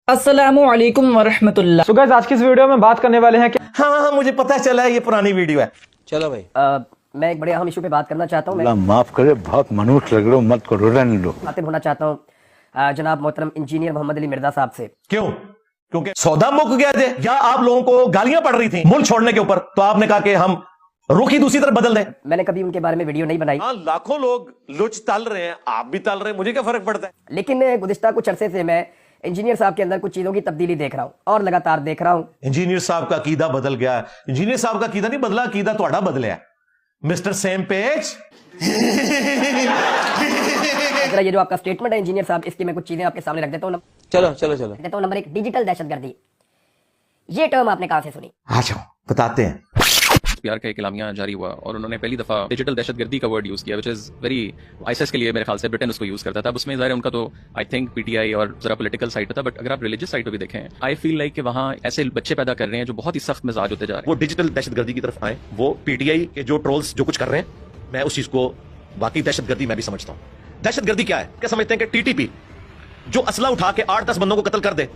अस्सलामुअलैकुम वरहमतुल्लाह। So guys, आज की इस वीडियो में बात करने वाले हैं कि हाँ, मुझे पता चला है ये पुरानी वीडियो है। चलो भाई। मैं एक बड़े अहम इशू पे बात करना चाहता हूँ। मैं माफ करे, बहुत मनुष्य लग रहे हो, मत करो, रहने दो। मुखातिब होना चाहता हूँ जनाब मोहतरम इंजीनियर मोहम्मद अली मिर्जा साहब से। क्यों? क्योंकि सौदा मुक गया थे या आप लोगों को गालियां पड़ रही थी मुल्क छोड़ने के ऊपर, तो आपने कहा कि हम रुख ही दूसरी तरफ बदल दें। मैंने कभी उनके बारे में वीडियो नहीं बनाई। हाँ, लाखों लोग लुच तल रहे हैं, आप भी तल रहे हैं, मुझे क्या फर्क पड़ता है। लेकिन गुज़िश्ता कुछ अरसे से मैं इंजीनियर साहब के अंदर कुछ चीजों की तब्दीली देख रहा हूँ और लगातार देख रहा हूँ। इंजीनियर साहब का अकीदा बदल गया है। इंजीनियर साहब का अकीदा नहीं बदला, अकीदा थोड़ा बदला है। Mister same page. जरा ये जो आपका स्टेटमेंट है इंजीनियर साहब, इसकी मैं कुछ चीजें आपके सामने रख देता हूँ। चलो चलो चलो देता हूँ। नंबर 1, डिजिटल दहशतगर्दी। ये टर्म आपने कहां से सुनी? आ जाओ बताते हैं। पीआर का एक इलामिया जारी हुआ और उन्होंने पहली दफा डिजिटल दहशतगर्दी का वर्ड यूज किया, विच इज वेरी आईएसआईएस के लिए मेरे ख्याल से ब्रिटेन उसको यूज करता था। अब उसमें ज़ाहिर है उनका तो आई थिंक पीटीआई और जरा पॉलिटिकल साइड था, बट अगर आप रिलीजियस साइड पर भी देखें, आई फील लाइक कि वहाँ ऐसे बच्चे पैदा कर रहे हैं जो बहुत ही सख्त मिजाज होते जा रहे हैं। वो डिजिटल दहशतगर्दी की तरफ आए, वो पीटीआई के जो ट्रोल्स जो कुछ कर रहे हैं, मैं उस चीज को वाकई दहशतगर्दी मैं भी समझता हूं। दहशतगर्दी क्या है? क्या समझते हैं कि टीटीपी जो असला उठा के 8-10 बंदों को कत्ल कर दे,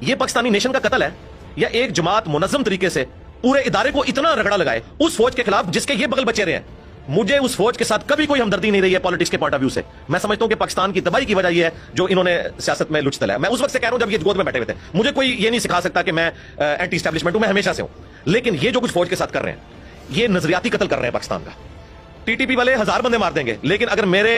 ये पाकिस्तानी नेशन का कत्ल है? या एक जमात मुनज़्ज़म तरीके से पूरे इदारे को इतना रगड़ा लगाए उस फौज के खिलाफ जिसके ये बगल बचे रहे हैं? मुझे उस फौज के साथ कभी कोई हमदर्दी नहीं रही है पॉलिटिक्स के पॉइंट ऑफ व्यू से। मैं समझता हूं कि पाकिस्तान की तबाही की वजह यह है जो इन्होंने सियासत में लुच तलाया। मैं उस वक्त से कह रहा हूं जब ये गोद में बैठे हुए थे। मुझे कोई ये नहीं सिखा सकता कि मैं एंटी एस्टैब्लिशमेंट हूं, मैं हमेशा से हूं। लेकिन ये जो कुछ फौज के साथ कर रहे हैं, ये नजरियाती कत्ल कर रहे हैं पाकिस्तान का। टीटीपी वाले 1000 बंदे मार देंगे, लेकिन अगर मेरे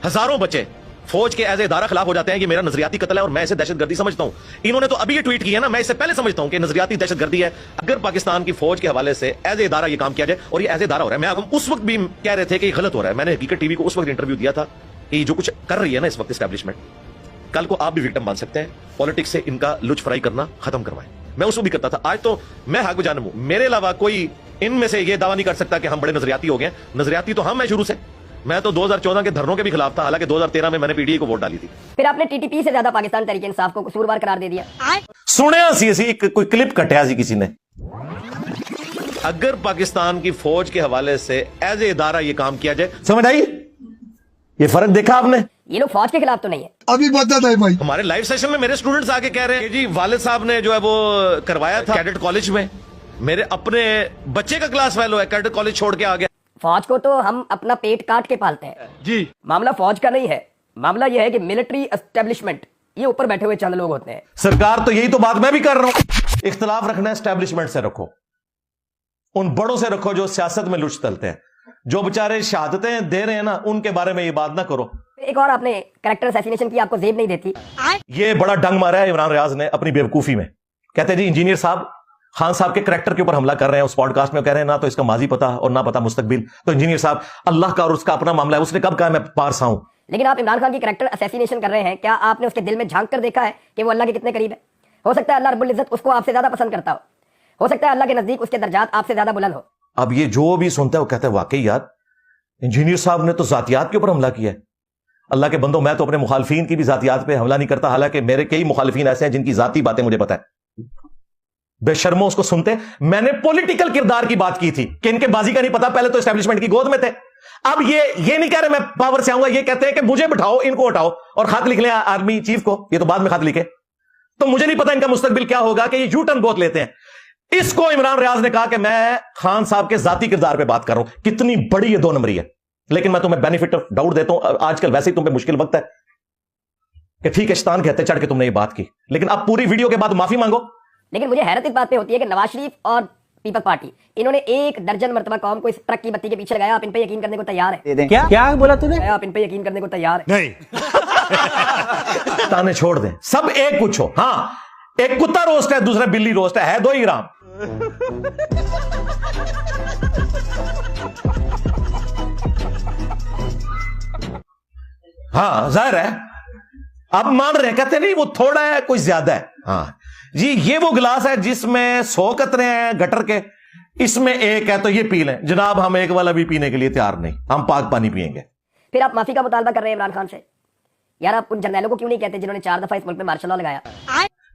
हजारों बच्चे फौज के एज ए इदारा खिलाफ हो जाते हैं, ये मेरा नजरियाती कत्ल है और मैं इसे दहशतगर्दी समझता हूं। इन्होंने तो अभी ये ट्वीट किया ना, मैं इससे पहले समझता हूं कि नजरियाती दहशतगर्दी है अगर पाकिस्तान की फौज के हवाले से एज ए इदारा ये काम किया जाए, और ये एज ए इदारा हो रहा है। मैं उस वक्त भी कह रहे थे कि ये गलत हो रहा है। मैंने हकीकत टीवी को उस वक्त इंटरव्यू दिया था कि जो कुछ कर रही है ना इस वक्त एस्टैब्लिशमेंट, कल को आप भी विक्टिम बन सकते हैं। पॉलिटिक्स से इनका लुच फ्राई करना खत्म करवाएं। मैं उसको भी करता था, आज तो मैं हक जानब हूं। मेरे अलावा कोई इनमें से ये दावा नहीं कर सकता कि हम बड़े नजरियाती हो गए। नजरियाती तो हम है शुरू से। मैं तो 2014 के धरनों के भी खिलाफ था, हालांकि 2013 में मैंने पीडीए को वोट डाली थी। फिर आपने टीटीपी से ज्यादा पाकिस्तान तहरीक इंसाफ को कसूरवार करार दे दिया। सुने सी कोई क्लिप कटिया सी किसी ने। अगर पाकिस्तान की फौज के हवाले से एज ए इदारा ये काम किया जाए, समझ आई? ये फर्क देखा आपने? ये लोग फौज के खिलाफ तो नहीं है। अभी बता दे भाई। हमारे लाइव सेशन में मेरे स्टूडेंट्स आके कह रहे हैं कि जी वालिद साहब ने जो है वो करवाया था कैडेट कॉलेज में, मेरे अपने बच्चे का क्लास फेलो है, कैडेट कॉलेज छोड़ के आ गया। फौज को तो हम अपना पेट काट के पालते हैं जी। मामला फौज का नहीं है, मामला यह है कि मिलिट्री एस्टेब्लिशमेंट, ये ऊपर बैठे हुए चंद लोग होते हैं। सरकार तो यही तो बात मैं भी कर रहा हूं। इख्तलाफ रखना एस्टेब्लिशमेंट से रखो, उन बड़ों से रखो जो सियासत में लुच तलते हैं। जो बेचारे शहादतें दे रहे हैं ना, उनके बारे में ये बात ना करो। एक और आपने कैरेक्टर असैसिनेशन की, आपको जेब नहीं देती। ये बड़ा डंग मारा है इमरान रियाज ने अपनी बेवकूफी में। कहते हैं जी इंजीनियर साहब खान साहब के करैक्टर के ऊपर हमला कर रहे हैं। उस पॉडकास्ट में कह रहे हैं ना तो इसका माजी पता और ना पता मुस्तकबिल। तो इंजीनियर साहब अल्लाह का और उसका अपना मामला है, उसने कब कहा मैं पारसा हूं। लेकिन आप इमरान खान की करैक्टर असैसिनेशन कर रहे हैं, क्या आपने उसके दिल में झांक कर देखा है कि वो अल्लाह के कितने करीब है? हो सकता है अल्लाह रब्बुल इज्जत उसको आपसे ज्यादा पसंद करता हो सकता है अल्लाह के नजदीक उसके दर्जात आपसे ज्यादा बुलंद हो। अब ये जो भी सुनता है वो कहता है वाकई यार इंजीनियर साहब ने तो जातियात के ऊपर हमला किया है। अल्लाह के बंदो, मैं तो अपने मुखालफीन की भी जातियात पे हमला नहीं करता, हालांकि मेरे कई मुखालफीन ऐसे हैं जिनकी जाती बातें मुझे पता है। बेशर्मो उसको सुनते। मैंने पॉलिटिकल किरदार की बात की थी कि इनके बाजी का नहीं पता, पहले तो एस्टैब्लिशमेंट की गोद में थे। अब ये नहीं कह रहे मैं पावर से आऊंगा, ये कहते हैं कि मुझे बिठाओ, इनको हटाओ और खत लिख लें आर्मी चीफ को। ये तो बाद में खत लिखे, तो मुझे नहीं पता इनका मुस्तकबिल क्या होगा कि ये यू टर्न बहुत लेते हैं। इसको इमरान रियाज ने कहा कि मैं खान साहब के जाती किरदार पे बात कर रहा हूं। कितनी बड़ी ये 2 नंबरी है। लेकिन मैं तुम्हें बेनिफिट ऑफ डाउट देता हूं, आजकल वैसे ही तुम पे मुश्किल वक्त है कि ठीक है शैतान कहते चढ़ के तुमने ये बात की, लेकिन अब पूरी वीडियो के बाद माफी मांगो। लेकिन मुझे हैरत इस बात पे होती है कि नवाज शरीफ और पीपल पार्टी, इन्होंने 1 दर्जन मरतबा कौम को इस ट्रक की बत्ती के पीछे लगाया। आप इन पे यकीन करने को तैयार है? क्या बोला तूने? आप इन पे यकीन करने को तैयार है? नहीं। ताने छोड़ दें, सब एक कुछ हो। हाँ, एक कुत्ता रोस्ट है, दूसरा बिल्ली रोस्ट है 2 ही ग्राम। हाँ जाहिर है, अब मान रहे हैं, कहते नहीं वो थोड़ा है कोई ज्यादा है। हाँ जी, ये वो गिलास है जिसमें 100 कतरे हैं गटर के, इसमें 1 है तो ये पी लें। जनाब हम 1 वाला भी पीने के लिए तैयार नहीं, हम पाक पानी पिएंगे। फिर आप माफी का मुतालबा कर रहे हैं इमरान खान से। यार आप उन जर्नैलों को क्यों नहीं कहते जिन्होंने 4 दफा इस मुल्क में मार्शल लॉ लगाया?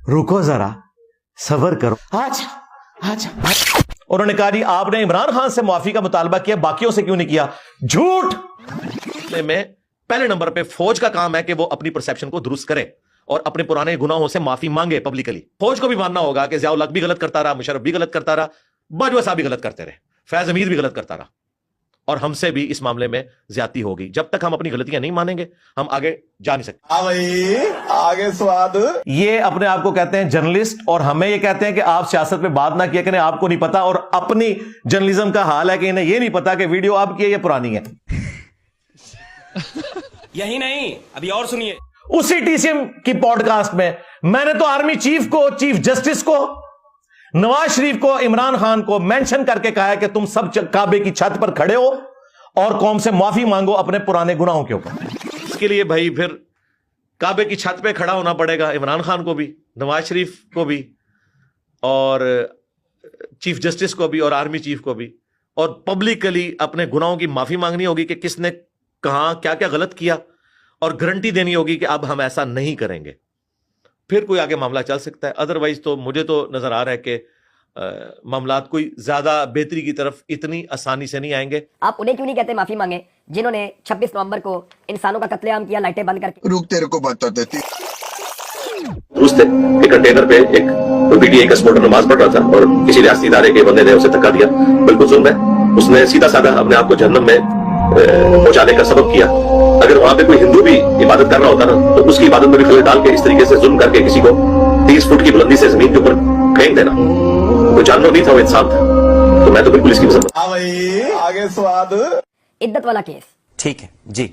रुको जरा, सबर करो। अच्छा। उन्होंने कहा जी आपने इमरान खान से माफी का मुतालबा किया, बाकियों से क्यों नहीं किया? झूठ। में पहले नंबर पे फौज का काम है कि वो अपनी परसेप्शन को दुरुस्त करे और अपने पुराने गुनाहों से माफी मांगे पब्लिकली। फौज को भी मानना होगा कि ज़ियाउल हक भी गलत करता रहा, मुशर्रफ भी गलत करता रहा, बाजवा साहब भी गलत करते रहे, फैज हमीद भी गलत करता रहा, और हमसे भी इस मामले में ज्यादती होगी। जब तक हम अपनी गलतियां नहीं मानेंगे हम आगे जा नहीं सकते। आगे स्वाद। ये अपने आप को कहते हैं जर्नलिस्ट, और हमें ये कहते हैं कि आप सियासत पे बात ना किया करें, आपको नहीं पता। और अपनी जर्नलिज्म का हाल है कि इन्हें ये नहीं पता कि वीडियो आपकी है या पुरानी है। यही नहीं, अभी और सुनिए। उसी टीसीएम की पॉडकास्ट में मैंने तो आर्मी चीफ को, चीफ जस्टिस को, नवाज शरीफ को, इमरान खान को मेंशन करके कहा है कि तुम सब काबे की छत पर खड़े हो और कौम से माफी मांगो अपने पुराने गुनाहों के ऊपर। इसके लिए भाई फिर काबे की छत पे खड़ा होना पड़ेगा इमरान खान को भी, नवाज शरीफ को भी, और चीफ जस्टिस को भी, और आर्मी चीफ को भी, और पब्लिकली अपने गुनाहों की माफी मांगनी होगी कि किसने कहां क्या क्या गलत किया, और गारंटी देनी होगी कि अब हम ऐसा नहीं करेंगे। फिर कोई आगे मामला चल सकता है। अदरवाइज तो मुझे तो नजर आ रहा है कि मामलात कोई ज्यादा बेहतरी की तरफ इतनी आसानी से नहीं आएंगे। आप उन्हें क्यों नहीं कहते माफी मांगे जिन्होंने 26 नवंबर को इंसानों का कत्लेआम किया लाइटें बंद करके? रुक, तेरे को बता देती। दुरुस्त है, एक कंटेनर पे एक पीटीआई का सपोर्टर नमाज पढ़ रहा था और किसी रियासती इदारे के बंदे ने उसे धक्का दिया। बिल्कुल जुल्म है। उसने सीधा साधा अपने आप को जहन्नम में पहुंचाने का सबब किया। अगर वहां पे कोई हिंदू भी इबादत कर रहा होता ना, तो उसकी इबादत में भी खलल डाल के इस तरीके से जुल्म करके किसी को 30 फुट की बुलंदी से जमीन के ऊपर फेंक देना, वो जानवर नहीं था, वो इंसान था। तो मैं तो बिल्कुल इसकी मदद। आगे स्वाद। इद्दत वाला केस, ठीक है जी,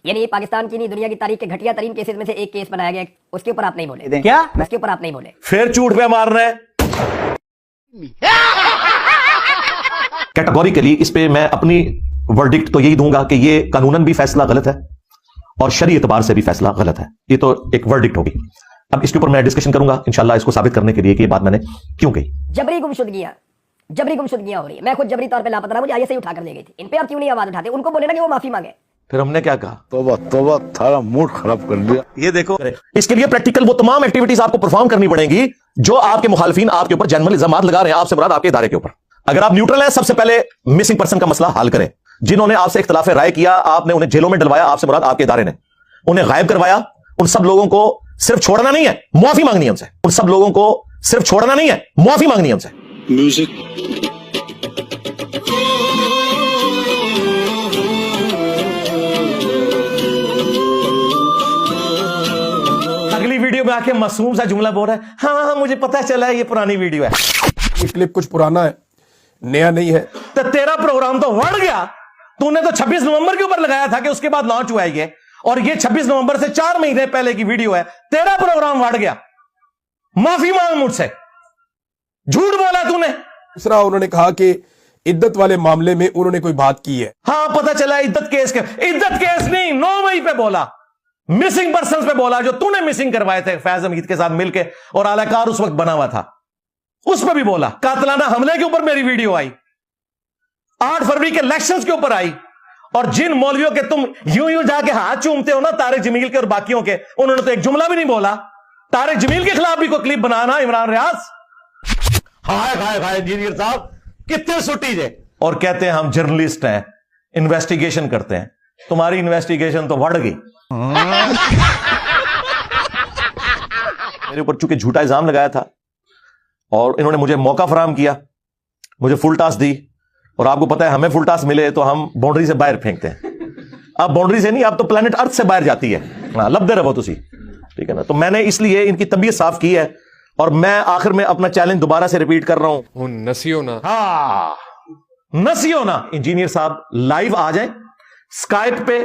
यानी पाकिस्तान की नहीं दुनिया की तारीख के घटिया तरीन केसेस में से एक केस बनाया गया, उसके ऊपर आप नहीं बोले। क्या? उसके ऊपर आप नहीं बोले। फिर झूठ पे मार रहे हैं। कैटेगोरिकली इस पे मैं अपनी वर्डिक्ट तो यही दूंगा कि ये कानूनन भी फैसला गलत है और शरई एतबार से भी फैसला गलत है। ये तो एक वर्डिक्ट होगी। अब इसके ऊपर मैं डिस्कशन करूंगा इंशाल्लाह, इसको साबित करने के लिए कि ये बात मैंने क्यों कही। जबरी गुमशुदगियां हो रही है। मैं खुद जबरी तौर पे लापता रहा, मुझे आईएसआई उठा कर ले गई थी। इन पे आप क्यों नहीं आवाज उठाते? उनको बोले ना कि वो माफी मांगे। फिर हमने क्या कहा? तोबा तोबा, थारा मूड खराब कर दिया। ये देखो, इसके लिए प्रैक्टिकल वो तमाम एक्टिविटीज आपको परफॉर्म करनी पड़ेंगी जो आपके मुखालिफिन आपके ऊपर जनरल इल्जामात लगा रहे हैं, आपसे मुराद आपके इदारे के ऊपर। अगर आप न्यूट्रल हैं, सबसे पहले मिसिंग पर्सन का मसला हल करें। जिन्होंने आपसे इख्तिलाफ राय किया, आपने उन्हें जेलों में डलवाया, आपसे मुराद आपके इदारे ने उन्हें गायब करवाया, उन सब लोगों को सिर्फ छोड़ना नहीं है, माफी मांगनी है उनसे। उन सब लोगों को सिर्फ छोड़ना नहीं है, माफी मांगनी है उनसे। म्यूजिक। अगली वीडियो में आके मासूम सा जुमला बोल रहा है, हाँ मुझे पता चला है ये पुरानी वीडियो है। ये क्लिप कुछ पुराना है, नया नहीं है। तो तेरा प्रोग्राम तो बढ़ गया। तूने तो 26 नवंबर के ऊपर लगाया था कि उसके बाद लॉन्च हुआ है ये, और ये 26 नवंबर से 4 महीने पहले की वीडियो है। तेरा प्रोग्राम बढ़ गया। माफी मांग मुझसे, झूठ बोला तूने। दूसरा, उन्होंने कहा कि इद्दत वाले मामले में उन्होंने कोई बात की है। हाँ पता चला इद्दत केस के। इद्दत केस नहीं, 9 मई पे बोला, मिसिंग पर्सन पे बोला, जो तूने मिसिंग करवाए थे फैज हमीद के साथ मिलके, और आलाकार उस वक्त बना हुआ था, उस पर भी बोला। कातलाना हमले के ऊपर मेरी वीडियो आई, 8 फरवरी के इलेक्शंस के ऊपर आई, और जिन मौलवियों के तुम यूं जाके हाथ चूमते हो ना, तारिक जमील के और बाकियों के, उन्होंने तो एक जुमला भी नहीं बोला। तारिक जमील के खिलाफ भी कोई क्लिप बनाना, इमरान रियाज। हाय इंजीनियर साहब कितने सुटी जे, और कहते हैं हम जर्नलिस्ट हैं, इन्वेस्टिगेशन करते हैं। तुम्हारी इन्वेस्टिगेशन तो बढ़ गई। मेरे ऊपर चूंकि झूठा इल्जाम लगाया था और इन्होंने मुझे मौका फराहम किया, मुझे फुल टास्क दी, और आपको पता है हमें फुल टास्क मिले तो हम बाउंड्री से बाहर फेंकते हैं। अब बाउंड्री से नहीं, अब तो प्लेनेट अर्थ से बाहर जाती है। हाँ, लबदे रहो तुसी, ठीक है ना। तो मैंने इसलिए इनकी तबीयत साफ की है, और मैं आखिर में अपना चैलेंज दोबारा से रिपीट कर रहा हूं। नसियो ना। हाँ, नसियो ना। इंजीनियर साहब लाइव आ जाएं, स्काइप पे,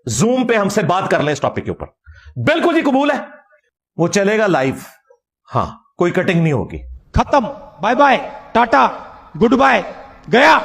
जूम पे हमसे बात कर लें इस टॉपिक के ऊपर। बिल्कुल जी कबूल है, वो चलेगा लाइव। हाँ, कोई कटिंग नहीं होगी। खत्म, बाय बाय, टाटा, गुड बाय, गया।